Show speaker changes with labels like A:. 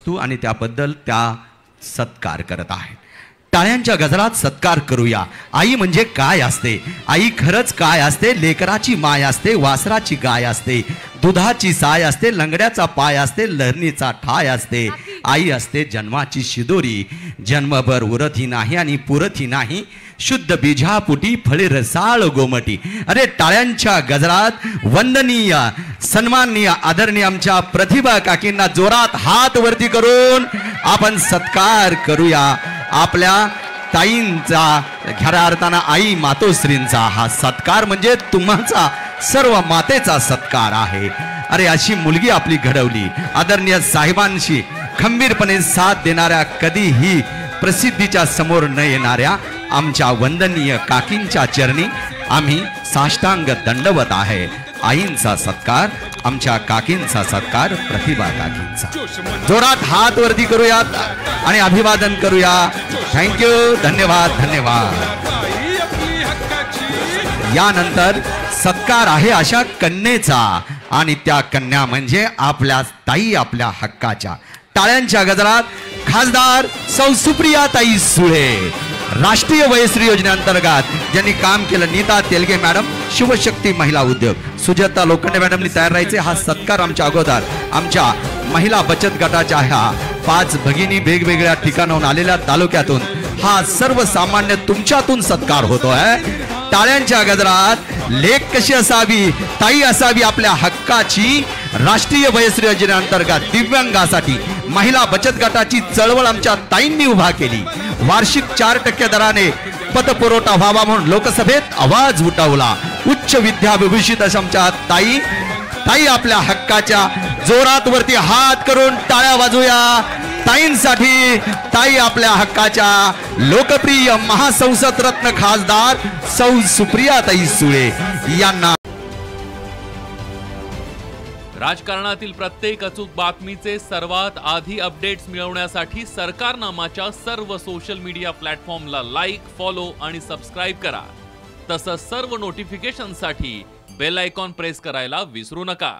A: वस्तू आणि त्याबद्दल त्या सत्कार करत आहेत. टाळ्यांच्या गजरात सत्कार करूया. आई म्हणजे काय असते? आई खरंच काय असते? लेकराची माय असते, वासराची गाय असते, दुधाची साय असते, लंगड्याचा पाय असते, लहरणीचा ठाय असते. आई असते जन्माची शिदोरी, जन्मभर उरत ही नाही आणि पुरत ही नाही, शुद्ध बीजापुटी फळे रसाळ गोमटी. अरे टाळ्यांच्या गजरात वंदनीय, सन्माननीय, आदरणीय आमच्या प्रतिभा काकींना जोरात हात वरती करून आपण सत्कार करूया. आपल्या ताईंचा, खऱ्या अर्थानं आई मातोश्रींचा हा सत्कार म्हणजे तुम्हाचा सर्व मातेचा सत्कार आहे. अरे अशी मुलगी आपली घडवली. आदरणीय साहेबांशी खंबीरपणे साथ देणाऱ्या, कधीही प्रसिद्धीच्या समोर न येणाऱ्या आमच्या वंदनीय काकींच्या चरणी आम्ही साष्टांग दंडवत आहे. आईंचा सत्कार, आमच्या काकींचा सत्कार, प्रतिभा काकींचा. जोरात हात वरती करूयात आणि अभिवादन करूया. थँक्यू, धन्यवाद, धन्यवाद. यानंतर सत्कार आहे अशा कन्येचा आणि त्या कन्या म्हणजे आपल्या ताई, आपल्या हक्काच्या. टाळ्यांच्या गजरात खासदार सौ सुप्रियाताई सुळे, राष्ट्रीय वयश्री योजनेअंतर्गत ज्यांनी काम केलं. नीता तेलगे मॅडम, शिवशक्ती महिला उद्योग. सुजाता लोखंडे मॅडमनी तयार राहायचे. हा सत्कार आमच्या अगोदर आमच्या महिला बचत गटाच्या ह्या 5 भगिनी वेगवेगळ्या ठिकाणाहून आलेल्या, तालुक्यातून हा सर्वसामान्य तुमच्यातून सत्कार होतोय. टाळ्यांच्या गजरात लेक कशी असावी, ताई असावी आपल्या हक्काची. राष्ट्रीय वयश्री योजनेअंतर्गत दिव्यांगासाठी महिला बचत गटाची चळवळ आमच्या ताईंनी उभा केली. वार्षिक 4% दराने पतपुरवठा व्हावा म्हणून लोकसभेत आवाज उठवला. उच्च विद्याविभूषित अशा आमच्या ताई, ताई आपल्या हक्काच्या. जोरात वरती हात करून टाळ्या वाजूया ताईंसाठी. ताई आपल्या हक्काच्या. लोकप्रिय महासंसद रत्न खासदार सौ सुप्रियाताई सुळे यांना.
B: राजकारणातील प्रत्येक अचूक बातमीचे सर्वात आधी अपडेट्स मिळवण्यासाठी सरकारनामाच्या सर्व सोशल मीडिया प्लॅटफॉर्मला लाईक, फॉलो आणि सबस्क्राईब करा. तसंच सर्व नोटिफिकेशनसाठी बेल आयकॉन प्रेस करायला विसरू नका.